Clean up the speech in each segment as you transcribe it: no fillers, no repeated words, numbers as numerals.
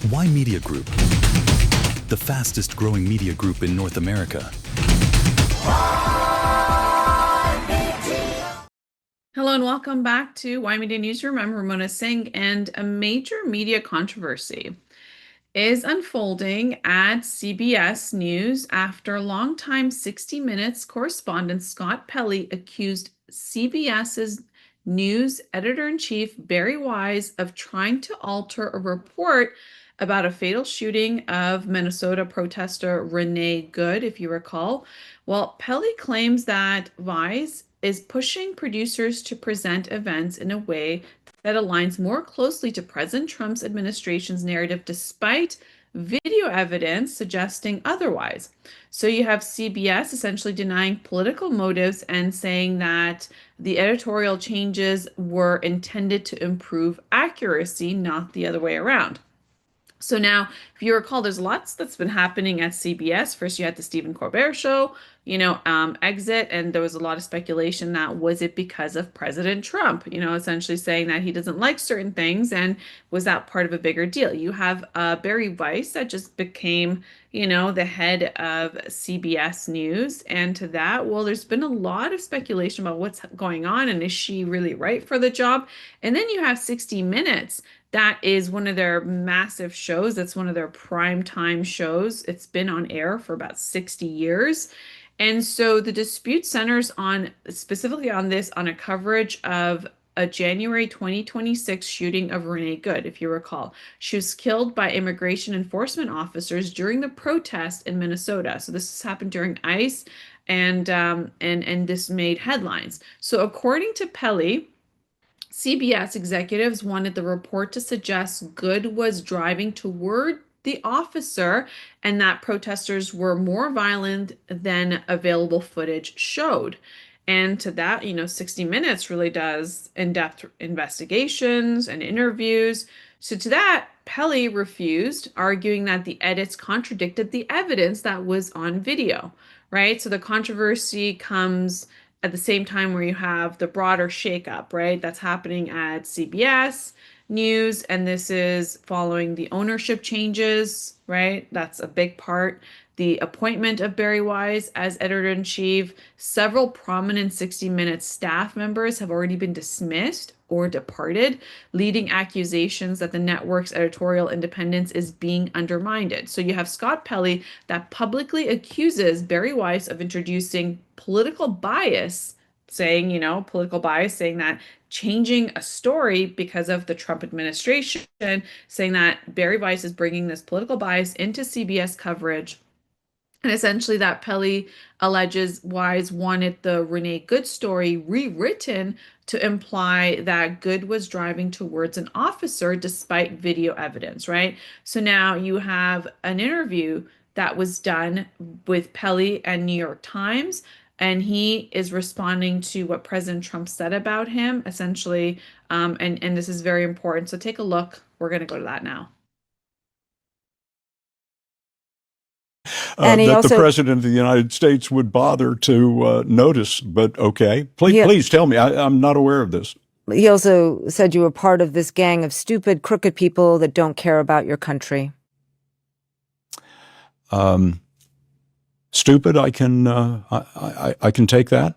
Why Media Group? The fastest growing media group in North America. Hello and welcome back to Why Media Newsroom. I'm Ramona Singh, and a major media controversy is unfolding at CBS News after longtime 60 Minutes correspondent Scott Pelley accused CBS's news editor-in-chief Barry Wise of trying to alter a report about a fatal shooting of Minnesota protester Renee Good, if you recall. Well, Pelley claims that Wise is pushing producers to present events in a way that aligns more closely to President Trump's administration's narrative, despite video evidence suggesting otherwise. So you have CBS essentially denying political motives and saying that the editorial changes were intended to improve accuracy, not the other way around. So now, if you recall, there's lots that's been happening at CBS. First, you had the Stephen Colbert show, exit, and there was a lot of speculation that was it because of President Trump, essentially saying that he doesn't like certain things, and was that part of a bigger deal? You have Barry Weiss that just became, the head of CBS News, and to that, well, there's been a lot of speculation about what's going on and is she really right for the job? And then you have 60 Minutes. That is one of their massive shows. That's one of their prime time shows. It's been on air for about 60 years. And so the dispute centers on specifically on a coverage of a January 2026 shooting of Renee Good, if you recall. She was killed by immigration enforcement officers during the protest in Minnesota. So this has happened during ICE, and this made headlines. So according to Pelley, CBS executives wanted the report to suggest Good was driving toward the officer and that protesters were more violent than available footage showed. And to that, 60 Minutes really does in-depth investigations and interviews. So to that, Pelley refused, arguing that the edits contradicted the evidence that was on video, right? So the controversy comes at the same time where you have the broader shakeup, right? That's happening at CBS News, and this is following the ownership changes, right? That's a big part. The appointment of Barry Wise as editor-in-chief. Several prominent 60 Minutes staff members have already been dismissed or departed, leading accusations that the network's editorial independence is being undermined. So you have Scott Pelley that publicly accuses Barry Wise of introducing political bias, saying that changing a story because of the Trump administration, saying that Barry Weiss is bringing this political bias into CBS coverage. And essentially that Pelley alleges Wise wanted the Renee Good story rewritten to imply that Good was driving towards an officer despite video evidence, right? So now you have an interview that was done with Pelley and New York Times, and he is responding to what President Trump said about him, essentially, and this is very important. So take a look. We're going to go to that now. That the President of the United States would bother to notice, but okay. Please tell me. I'm not aware of this. He also said you were part of this gang of stupid, crooked people that don't care about your country. Stupid, I can take that.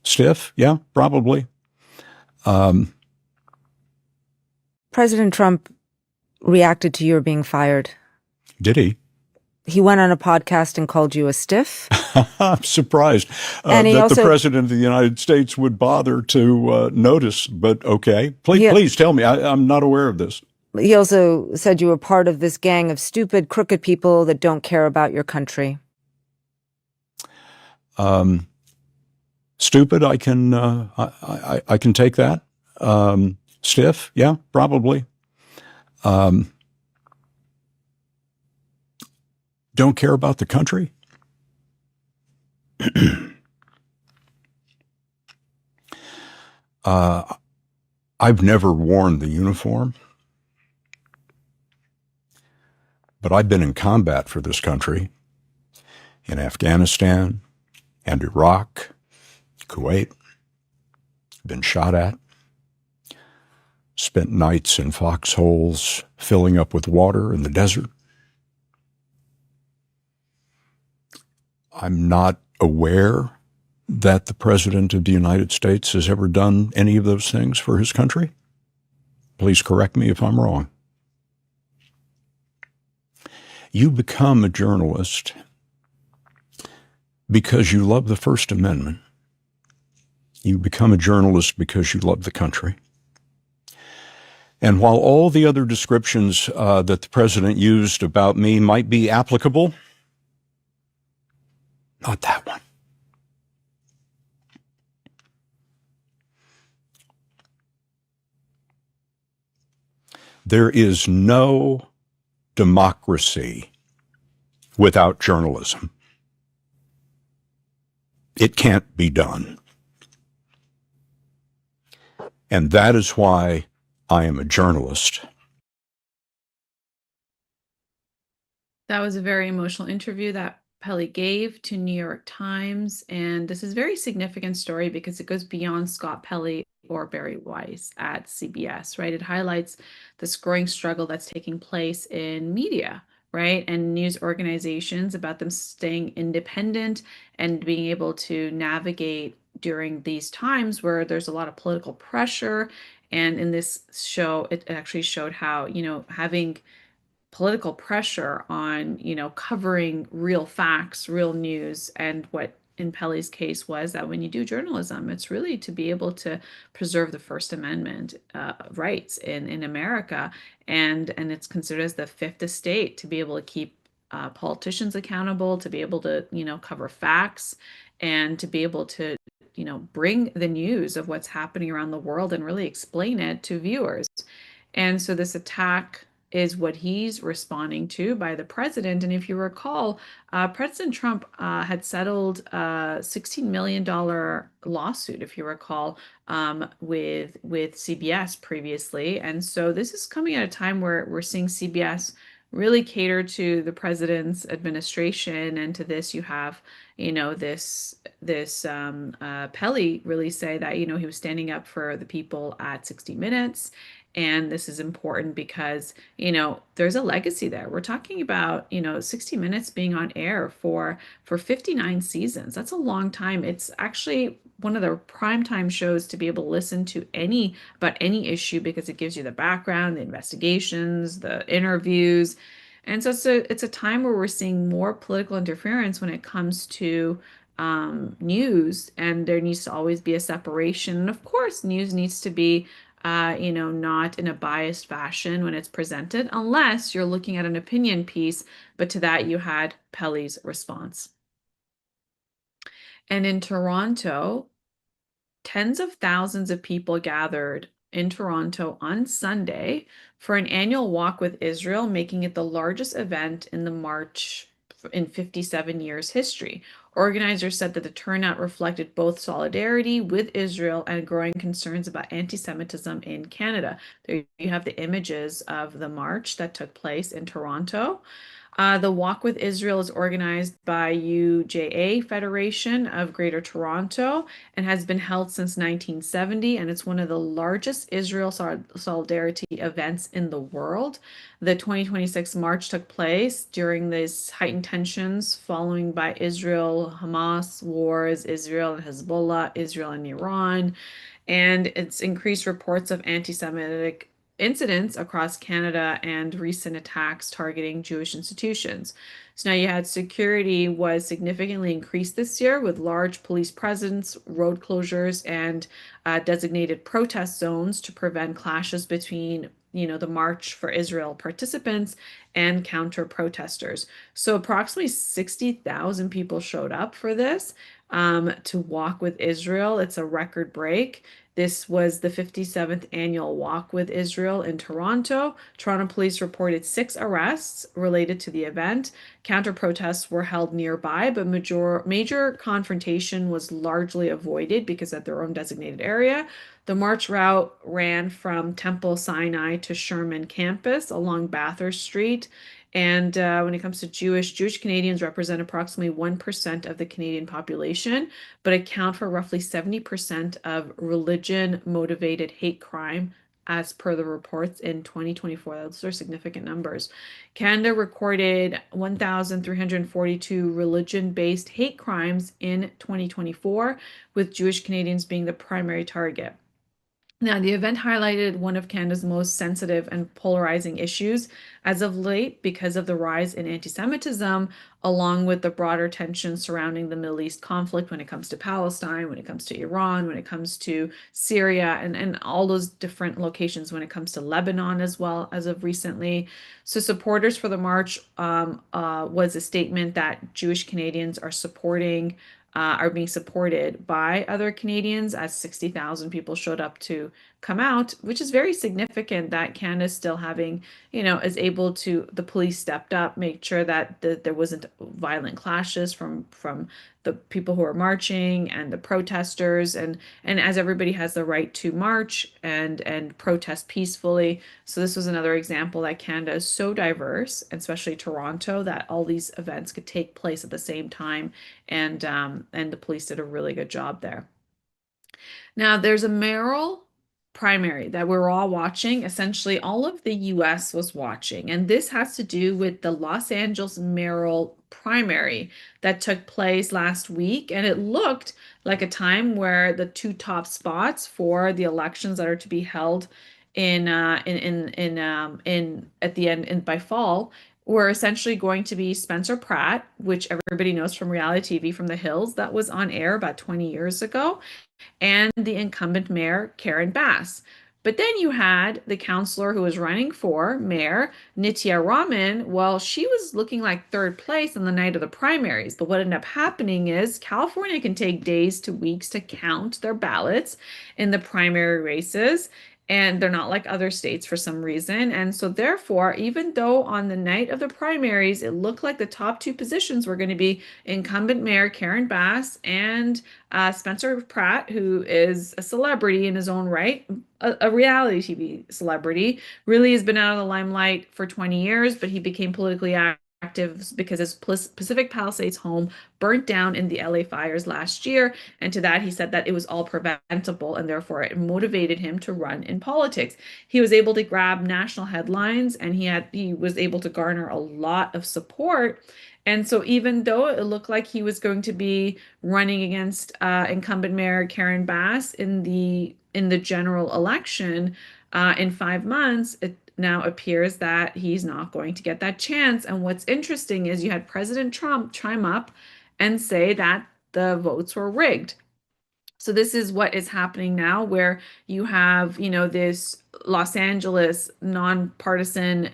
Stiff, yeah, probably. President Trump reacted to your being fired. Did he? He went on a podcast and called you a stiff. I'm surprised that the President of the United States would bother to notice, but okay. Please tell me. I'm not aware of this. He also said you were part of this gang of stupid, crooked people that don't care about your country. Stupid, I can take that. Stiff, yeah, probably. Don't care about the country? I've never worn the uniform, but I've been in combat for this country in Afghanistan and Iraq, Kuwait, been shot at. spent nights in foxholes filling up with water in the desert. I'm not aware that the President of the United States has ever done any of those things for his country. Please correct me if I'm wrong. You become a journalist because you love the First Amendment. You become a journalist because you love the country. And while all the other descriptions that the president used about me might be applicable, not that one. There is no democracy without journalism. It can't be done. And that is why I am a journalist. That was a very emotional interview that Pelly gave to New York Times. And this is a very significant story because it goes beyond Scott Pelly or Barry Weiss at CBS, right? It highlights this growing struggle that's taking place in media, right? And news organizations about them staying independent and being able to navigate during these times where there's a lot of political pressure. And in this show, it actually showed how, having political pressure on, covering real facts, real news, and what in Pelly's case was that when you do journalism, it's really to be able to preserve the First Amendment rights in America, and it's considered as the fifth estate to be able to keep politicians accountable, to be able to cover facts, and to be able to bring the news of what's happening around the world and really explain it to viewers. And so this attack is what he's responding to by the president. And if you recall, President Trump had settled a $16 million lawsuit, if you recall, with CBS previously. And so this is coming at a time where we're seeing CBS really cater to the president's administration. And to this, you have, this Pelly really say that, he was standing up for the people at 60 Minutes. And this is important because, there's a legacy there. We're talking about, 60 Minutes being on air for 59 seasons. That's a long time. It's actually one of the primetime shows to be able to listen to about any issue because it gives you the background, the investigations, the interviews. And so it's a time where we're seeing more political interference when it comes to news, and there needs to always be a separation. And of course, news needs to be not in a biased fashion when it's presented, unless you're looking at an opinion piece. But to that, you had Pelly's response. And in Toronto, tens of thousands of people gathered in Toronto on Sunday for an annual walk with Israel, making it the largest event in the march in 57 years history. Organizers said that the turnout reflected both solidarity with Israel and growing concerns about anti-Semitism in Canada. There you have the images of the march that took place in Toronto. The Walk with Israel is organized by UJA Federation of Greater Toronto and has been held since 1970, and it's one of the largest Israel solidarity events in the world. The 2026 march took place during these heightened tensions following by Israel-Hamas wars, Israel and Hezbollah, Israel and Iran, and it's increased reports of anti-Semitic incidents across Canada and recent attacks targeting Jewish institutions. So now you had security was significantly increased this year with large police presence, road closures, and designated protest zones to prevent clashes between the March for Israel participants and counter protesters. So approximately 60,000 people showed up for this to walk with Israel. It's a record break. This was the 57th annual Walk with Israel in Toronto. Toronto police reported 6 arrests related to the event. Counter protests were held nearby, but major confrontation was largely avoided because at their own designated area. The march route ran from Temple Sinai to Sherman campus along Bathurst Street. And when it comes to Jewish Canadians represent approximately 1% of the Canadian population, but account for roughly 70% of religion-motivated hate crime as per the reports in 2024. Those are significant numbers. Canada recorded 1,342 religion-based hate crimes in 2024, with Jewish Canadians being the primary target. Now, the event highlighted one of Canada's most sensitive and polarizing issues as of late because of the rise in anti-Semitism, along with the broader tensions surrounding the Middle East conflict when it comes to Palestine, when it comes to Iran, when it comes to Syria, and all those different locations when it comes to Lebanon as well as of recently. So supporters for the march was a statement that Jewish Canadians are being supported by other Canadians, as 60,000 people showed up to come out, which is very significant that Canada is still having, is able to, the police stepped up, make sure that there wasn't violent clashes from the people who are marching and the protesters, and as everybody has the right to march and protest peacefully. So this was another example that Canada is so diverse, especially Toronto, that all these events could take place at the same time, and the police did a really good job there. Now, there's a mayoral primary that we're all watching. Essentially, all of the US was watching, and this has to do with the Los Angeles mayoral primary that took place last week. And it looked like a time where the two top spots for the elections that are to be held in at the end by fall were essentially going to be Spencer Pratt, which everybody knows from reality TV from The Hills, that was on air about 20 years ago, and the incumbent mayor, Karen Bass. But then you had the counselor who was running for mayor, Nitya Raman. Well, she was looking like third place on the night of the primaries. But what ended up happening is California can take days to weeks to count their ballots in the primary races. And they're not like other states for some reason. And so therefore, even though on the night of the primaries, it looked like the top two positions were going to be incumbent mayor Karen Bass and Spencer Pratt, who is a celebrity in his own right, a reality TV celebrity, really has been out of the limelight for 20 years, but he became politically active because his Pacific Palisades home burnt down in the LA fires last year. And to that, he said that it was all preventable, and therefore it motivated him to run in politics. He was able to grab national headlines, and he was able to garner a lot of support. And so even though it looked like he was going to be running against incumbent mayor Karen Bass in the general election in 5 months, it now appears that he's not going to get that chance. And what's interesting is you had President Trump chime up and say that the votes were rigged. So this is what is happening now, where you have, this Los Angeles nonpartisan,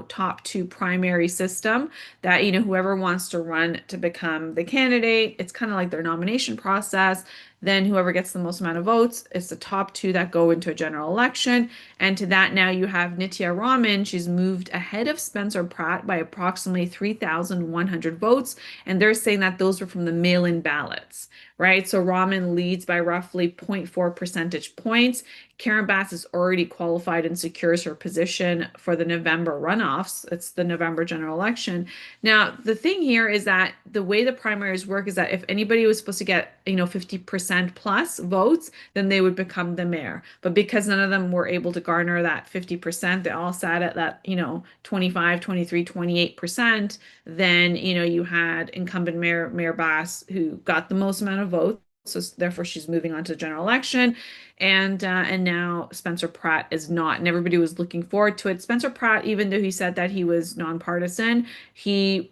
top two primary system that, whoever wants to run to become the candidate, it's kind of like their nomination process. Then whoever gets the most amount of votes, it's the top two that go into a general election. And to that, now you have Nitya Raman. She's moved ahead of Spencer Pratt by approximately 3,100 votes. And they're saying that those were from the mail-in ballots, right? So Raman leads by roughly 0.4 percentage points. Karen Bass is already qualified and secures her position for the November runoffs. It's the November general election. Now, the thing here is that the way the primaries work is that if anybody was supposed to get, 50% plus votes, then they would become the mayor. But because none of them were able to garner that 50%, they all sat at that, 25, 23, 28%. Then, you had incumbent Mayor Bass, who got the most amount of votes. So therefore, she's moving on to the general election, and now Spencer Pratt is not, and everybody was looking forward to it. Spencer Pratt, even though he said that he was nonpartisan, he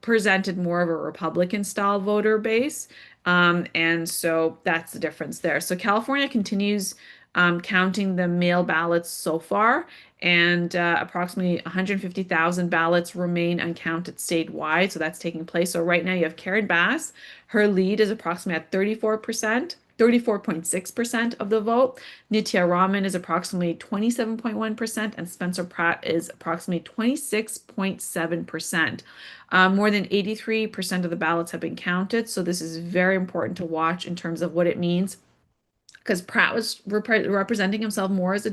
presented more of a Republican style voter base, and so that's the difference there. So California continues counting the mail ballots so far, and approximately 150,000 ballots remain uncounted statewide. So that's taking place. So right now you have Karen Bass. Her lead is approximately at 34%. 34.6% of the vote. Nitya Raman is approximately 27.1%, and Spencer Pratt is approximately 26.7%. More than 83% of the ballots have been counted, so this is very important to watch in terms of what it means, because Pratt was representing himself more as a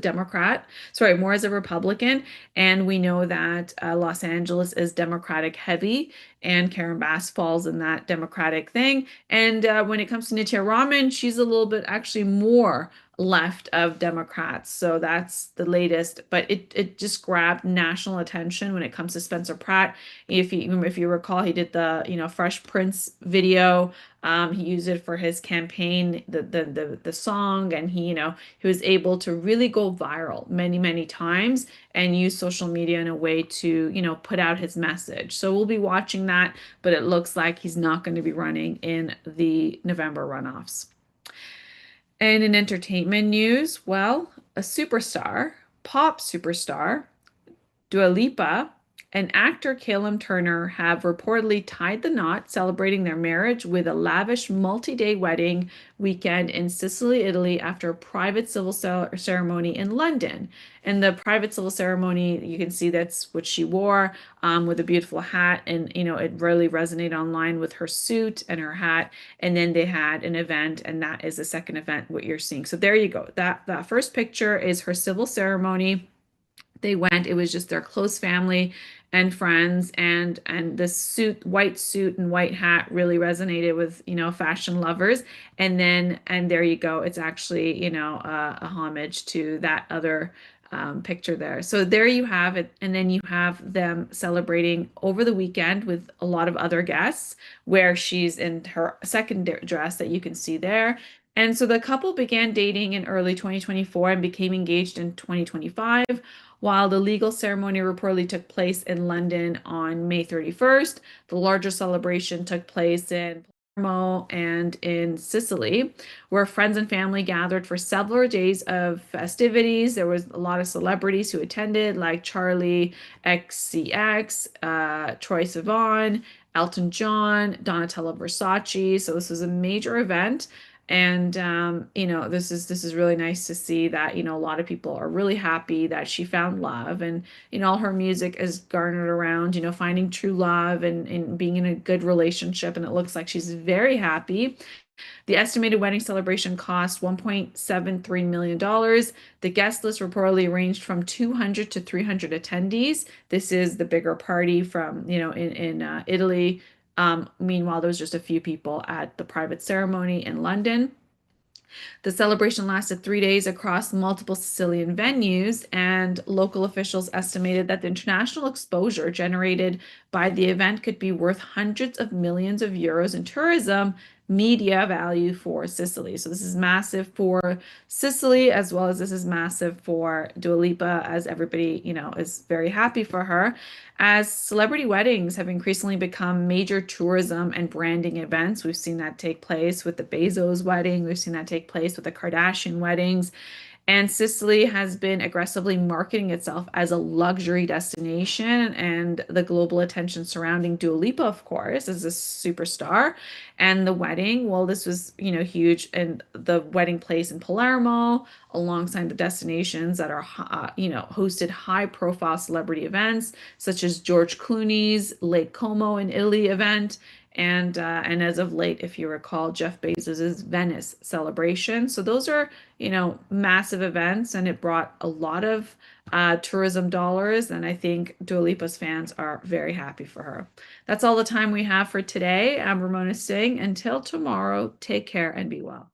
more as a Republican. And we know that Los Angeles is Democratic heavy, and Karen Bass falls in that Democratic thing. And when it comes to Nitya Raman, she's a little bit actually more left of Democrats. So that's the latest, but it just grabbed national attention when it comes to Spencer Pratt. If you recall, he did the Fresh Prince video. He used it for his campaign, the song, and he was able to really go viral many times and use social media in a way to put out his message. So we'll be watching that, but it looks like he's not going to be running in the November runoffs. And in entertainment news, well, a superstar, pop superstar, Dua Lipa, and actor Callum Turner have reportedly tied the knot, celebrating their marriage with a lavish multi-day wedding weekend in Sicily, Italy, after a private civil ceremony in London. And the private civil ceremony, you can see that's what she wore, with a beautiful hat, and it really resonated online with her suit and her hat. And then they had an event, and that is the second event what you're seeing. So there you go. That first picture is her civil ceremony. They went, it was just their close family and friends, and this white suit and white hat really resonated with fashion lovers. And there you go, it's actually a homage to that other picture there. So there you have it. And then you have them celebrating over the weekend with a lot of other guests, where she's in her second dress that you can see there. And so the couple began dating in early 2024 and became engaged in 2025, while the legal ceremony reportedly took place in London on May 31st. The larger celebration took place in Palermo and in Sicily, where friends and family gathered for several days of festivities. There was a lot of celebrities who attended, like Charlie XCX, Troye Sivan, Elton John, Donatella Versace. So this was a major event. And this is really nice to see that a lot of people are really happy that she found love, and all her music is garnered around finding true love and being in a good relationship, and it looks like she's very happy. The estimated wedding celebration cost $1.73 million. The guest list reportedly ranged from 200 to 300 attendees. This is the bigger party from in Italy. Meanwhile, there was just a few people at the private ceremony in London. The celebration lasted 3 days across multiple Sicilian venues, and local officials estimated that the international exposure generated by the event could be worth hundreds of millions of euros in tourism media value for Sicily. So this is massive for Sicily, as well as this is massive for Dua Lipa, as everybody, is very happy for her. As celebrity weddings have increasingly become major tourism and branding events, we've seen that take place with the Bezos wedding, we've seen that take place with the Kardashian weddings. And Sicily has been aggressively marketing itself as a luxury destination, and the global attention surrounding Dua Lipa, of course, as a superstar. And the wedding, well, this was, huge. And the wedding place in Palermo, alongside the destinations that are, hosted high-profile celebrity events, such as George Clooney's Lake Como in Italy event, and as of late, if you recall, Jeff Bezos's Venice celebration. So those are, massive events, and it brought a lot of tourism dollars. And I think Dua Lipa's fans are very happy for her. That's all the time we have for today. I'm Ramona Singh. Until tomorrow, take care and be well.